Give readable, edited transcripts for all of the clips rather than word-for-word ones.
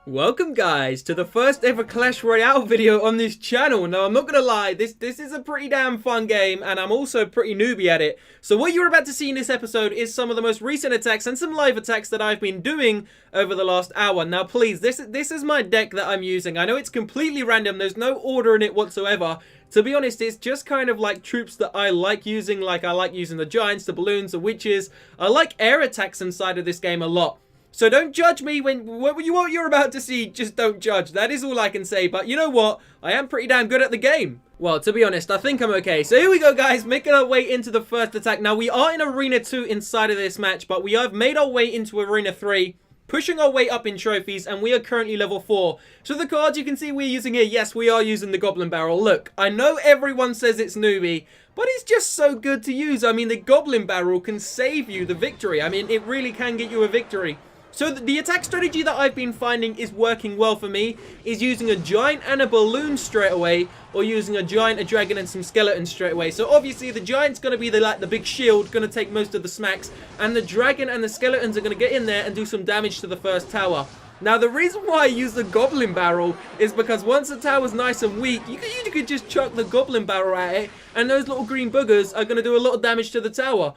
Welcome guys to the first ever Clash Royale video on this channel. Now I'm not gonna lie, this is a pretty damn fun game and I'm also pretty newbie at it. So what you're about to see in this episode is some of the most recent attacks and some live attacks that I've been doing over the last hour. Now please, this is my deck that I'm using. I know it's completely random, there's no order in it whatsoever. To be honest, it's just kind of like troops that I like using. Like I like using the giants, the balloons, the witches. I like air attacks inside of this game a lot. So don't judge me when what you're about to see, just don't judge. That is all I can say. But you know what? I am pretty damn good at the game. Well, to be honest, I think I'm okay. So here we go, guys, making our way into the first attack. Now, we are in Arena 2 inside of this match, but we have made our way into Arena 3, pushing our way up in trophies, and we are currently level 4. So the cards you can see we're using here, yes, we are using the Goblin Barrel. Look, I know everyone says it's newbie, but it's just so good to use. I mean, the Goblin Barrel can save you the victory. I mean, it really can get you a victory. So the attack strategy that I've been finding is working well for me is using a giant and a balloon straight away, or using a giant, a dragon, and some skeletons straight away. So obviously the giant's going to be the big shield, going to take most of the smacks, and the dragon and the skeletons are going to get in there and do some damage to the first tower. Now the reason why I use the Goblin Barrel is because once the tower's nice and weak, you could just chuck the Goblin Barrel at it, and those little green boogers are going to do a lot of damage to the tower.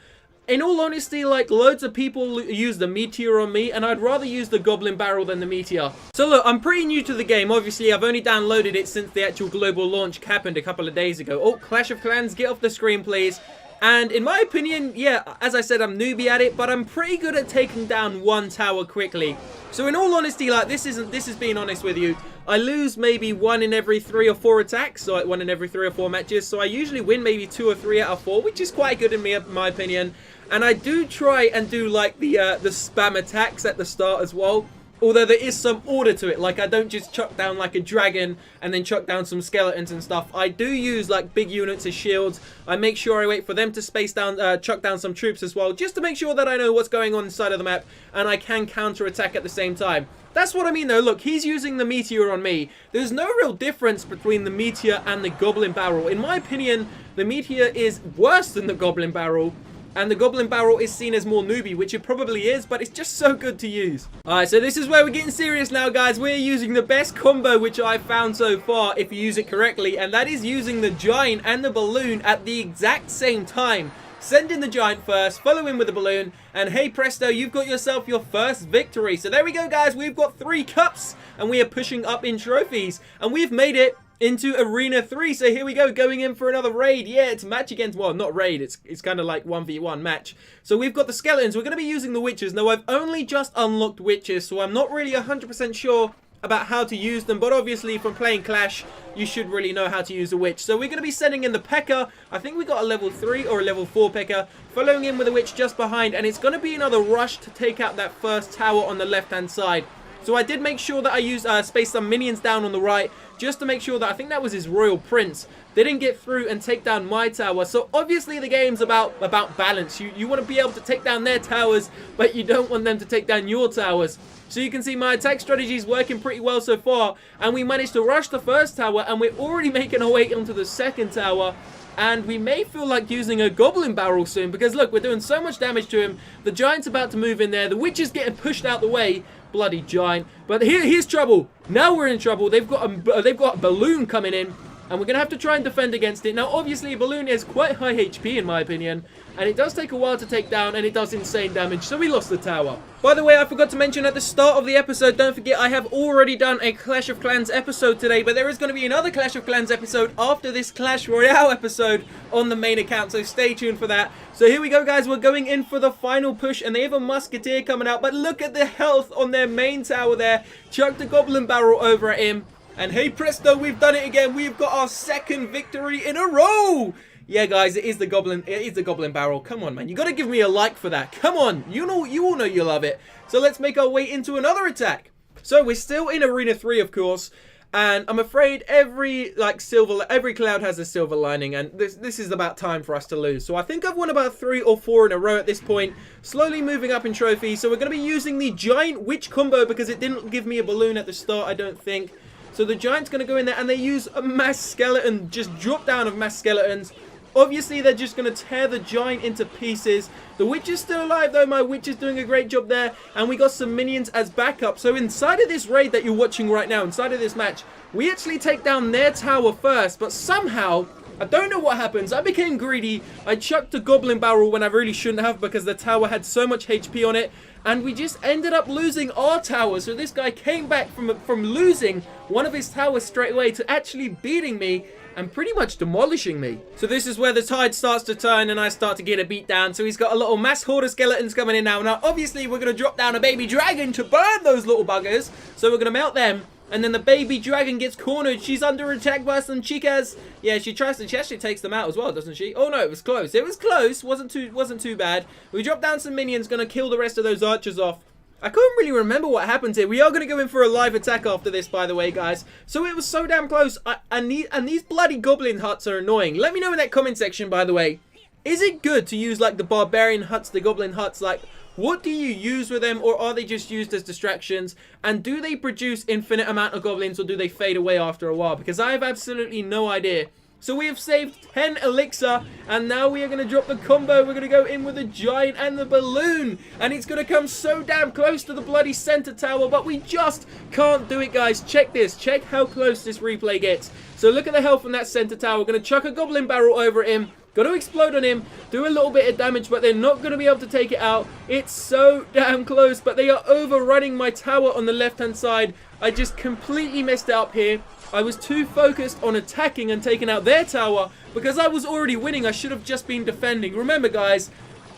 In all honesty, like, loads of people use the Meteor on me, and I'd rather use the Goblin Barrel than the Meteor. So look, I'm pretty new to the game. Obviously, I've only downloaded it since the actual global launch happened a couple of days ago. Oh, Clash of Clans, get off the screen, please. And in my opinion, yeah, as I said, I'm newbie at it, but I'm pretty good at taking down one tower quickly. So in all honesty, like, this is being honest with you. I lose maybe 1 in every 3 or 4 attacks, so like 1 in every 3 or 4 matches. So I usually win maybe 2 or 3 out of 4, which is quite good in my opinion. And I do try and do like the spam attacks at the start as well. Although there is some order to it. Like, I don't just chuck down like a dragon and then chuck down some skeletons and stuff. I do use like big units as shields. I make sure I wait for them to space down, chuck down some troops as well, just to make sure that I know what's going on inside of the map and I can counter attack at the same time. That's what I mean though. Look, he's using the Meteor on me. There's no real difference between the Meteor and the Goblin Barrel. In my opinion, the Meteor is worse than the Goblin Barrel. And the Goblin Barrel is seen as more newbie, which it probably is, but it's just so good to use. Alright, so this is where we're getting serious now, guys. We're using the best combo which I've found so far, if you use it correctly, and that is using the Giant and the Balloon at the exact same time. Send in the Giant first, follow in with the Balloon, and hey presto, you've got yourself your first victory. So there we go, guys. We've got 3 cups, and we are pushing up in trophies, and we've made it into Arena 3, so here we go, going in for another raid. Yeah, it's a match against, well, not raid, it's kind of like 1v1 match. So we've got the skeletons, we're going to be using the witches. Now, I've only just unlocked witches, so I'm not really 100% sure about how to use them, but obviously from playing Clash, you should really know how to use a witch. So we're going to be sending in the P.E.K.K.A. I think we got a level 3 or a level 4 P.E.K.K.A. Following in with a witch just behind, and it's going to be another rush to take out that first tower on the left-hand side. So I did make sure that I used space some minions down on the right, just to make sure that I think that was his Royal Prince. They didn't get through and take down my tower. So obviously the game's about balance. You want to be able to take down their towers, but you don't want them to take down your towers. So you can see my attack strategy is working pretty well so far. And we managed to rush the first tower, and we're already making our way onto the second tower. And we may feel like using a Goblin Barrel soon, because look, we're doing so much damage to him. The Giant's about to move in there. The Witch is getting pushed out the way. Bloody Giant. But here's trouble. Now we're in trouble. They've got a balloon coming in, and we're going to have to try and defend against it. Now, obviously, a balloon is quite high HP in my opinion, and it does take a while to take down, and it does insane damage, so we lost the tower. By the way, I forgot to mention at the start of the episode, don't forget, I have already done a Clash of Clans episode today, but there is going to be another Clash of Clans episode after this Clash Royale episode on the main account, so stay tuned for that. So here we go, guys, we're going in for the final push, and they have a Musketeer coming out, but look at the health on their main tower there. Chuck the Goblin Barrel over at him, and hey presto, we've done it again. We've got our second victory in a row. Yeah, guys, it is the Goblin Barrel. Come on, man. You got to give me a like for that. Come on. You all know you love it. So let's make our way into another attack. So we're still in Arena 3, of course. And I'm afraid every cloud has a silver lining, and this is about time for us to lose. So I think I've won about 3 or 4 in a row at this point, slowly moving up in trophies. So we're going to be using the Giant Witch combo because it didn't give me a balloon at the start, I don't think. So the Giant's going to go in there, and they use a mass skeleton, just drop down of mass skeletons. Obviously, they're just going to tear the giant into pieces. The witch is still alive, though. My witch is doing a great job there. And we got some minions as backup. So inside of this raid that you're watching right now, inside of this match, we actually take down their tower first. But somehow, I don't know what happens. I became greedy. I chucked a goblin barrel when I really shouldn't have because the tower had so much HP on it. And we just ended up losing our tower. So this guy came back from losing one of his towers straight away to actually beating me and pretty much demolishing me. So this is where the tide starts to turn and I start to get a beat down. So he's got a little mass horde of skeletons coming in now. Now, obviously, we're going to drop down a baby dragon to burn those little buggers. So we're going to melt them. And then the baby dragon gets cornered. She's under attack by some chicas. Yeah, she actually takes them out as well, doesn't she? Oh no, it was close. It was close. Wasn't too bad. We drop down some minions, gonna kill the rest of those archers off. I couldn't really remember what happened here. We are going to go in for a live attack after this, by the way, guys. So it was so damn close. And these bloody goblin huts are annoying. Let me know in that comment section, by the way. Is it good to use, like, the barbarian huts, the goblin huts? Like, what do you use with them? Or are they just used as distractions? And do they produce infinite amount of goblins, or do they fade away after a while? Because I have absolutely no idea. So we have saved 10 elixir, and now we are going to drop the combo. We're going to go in with the giant and the balloon, and it's going to come so damn close to the bloody center tower, but we just can't do it, guys. Check this. Check how close this replay gets. So look at the health on that center tower. We're going to chuck a goblin barrel over at him. Got to explode on him, do a little bit of damage, but they're not going to be able to take it out. It's so damn close, but they are overrunning my tower on the left-hand side. I just completely messed it up here. I was too focused on attacking and taking out their tower because I was already winning. I should have just been defending. Remember, guys,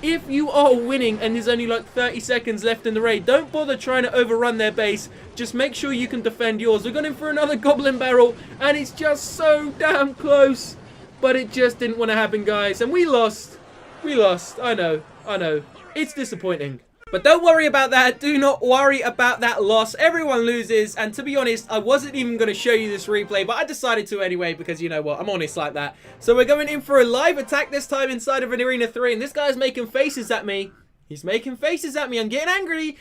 if you are winning and there's only like 30 seconds left in the raid, don't bother trying to overrun their base. Just make sure you can defend yours. We're going in for another goblin barrel, and it's just so damn close. But it just didn't want to happen, guys. And we lost. We lost. I know. It's disappointing. But don't worry about that. Do not worry about that loss. Everyone loses. And to be honest, I wasn't even going to show you this replay, but I decided to anyway because, you know what, I'm honest like that. So we're going in for a live attack this time inside of an Arena 3. And this guy's making faces at me. He's making faces at me. I'm getting angry.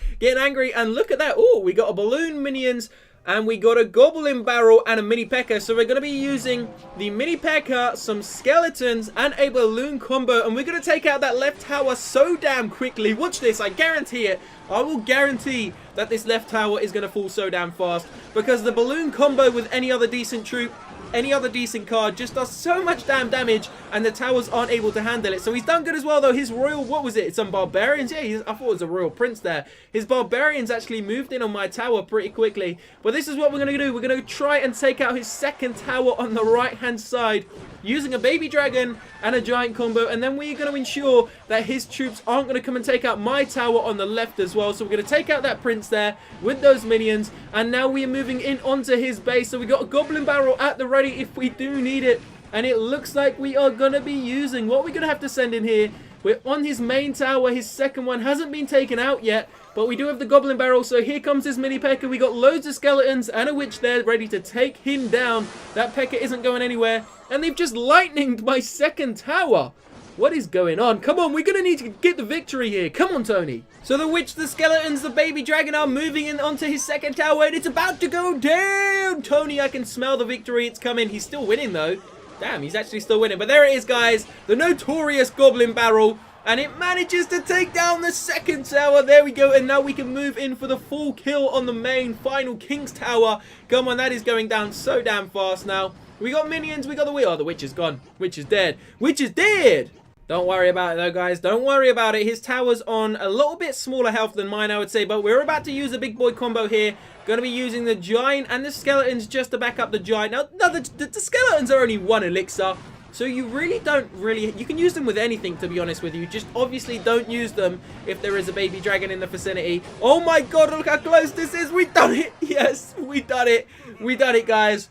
And look at that. Oh, we got a balloon minions. And we got a goblin barrel and a mini P.E.K.K.A. So we're going to be using the mini P.E.K.K.A., some skeletons, and a balloon combo. And we're going to take out that left tower so damn quickly. Watch this. I guarantee it. I will guarantee that this left tower is going to fall so damn fast. Because the balloon combo with any other decent troop, any other decent card, just does so much damn damage, and the towers aren't able to handle it. So he's done good as well, though. His royal, what was it? Some barbarians? Yeah, I thought it was a royal prince there. His barbarians actually moved in on my tower pretty quickly. But this is what we're going to do. We're going to try and take out his second tower on the right-hand side using a baby dragon and a giant combo, and then we're going to ensure that his troops aren't going to come and take out my tower on the left as well. So we're going to take out that prince there with those minions, and now we are moving in onto his base. So we got a goblin barrel at the ready if we do need it, and it looks like we are going to be using what we're going to have to send in here. We're on his main tower. His second one hasn't been taken out yet, but we do have the goblin barrel. So here comes his mini P.E.K.K.A. We got loads of skeletons and a witch there ready to take him down. That P.E.K.K.A. isn't going anywhere, and they've just lightninged my second tower. What is going on? Come on, we're going to need to get the victory here. Come on, Tony. So the witch, the skeletons, the baby dragon are moving in onto his second tower, and it's about to go down. Tony, I can smell the victory. It's coming. He's still winning, though. Damn, he's actually still winning. But there it is, guys. The notorious goblin barrel. And it manages to take down the second tower. There we go. And now we can move in for the full kill on the main final King's Tower. Come on, that is going down so damn fast now. We got minions. We got the witch. Oh, the witch is gone. Witch is dead. Witch is dead. Don't worry about it, though, guys. Don't worry about it. His tower's on a little bit smaller health than mine, I would say. But we're about to use a big boy combo here. Going to be using the giant and the skeletons just to back up the giant. Now, the skeletons are only 1 elixir. So you really don't you can use them with anything, to be honest with you. Just obviously don't use them if there is a baby dragon in the vicinity. Oh my god, look how close this is. We've done it. Yes, we done it. We done it, guys.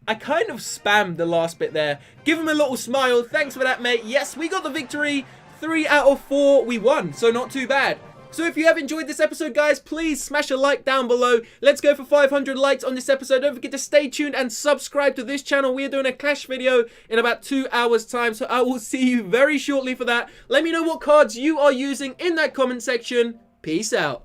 I kind of spammed the last bit there. Give him a little smile. Thanks for that, mate. Yes, we got the victory. 3 out of 4 we won, so not too bad. So if you have enjoyed this episode, guys, please smash a like down below. Let's go for 500 likes on this episode. Don't forget to stay tuned and subscribe to this channel. We are doing a Clash video in about 2 hours time, so I will see you very shortly for that. Let me know what cards you are using in that comment section. Peace out.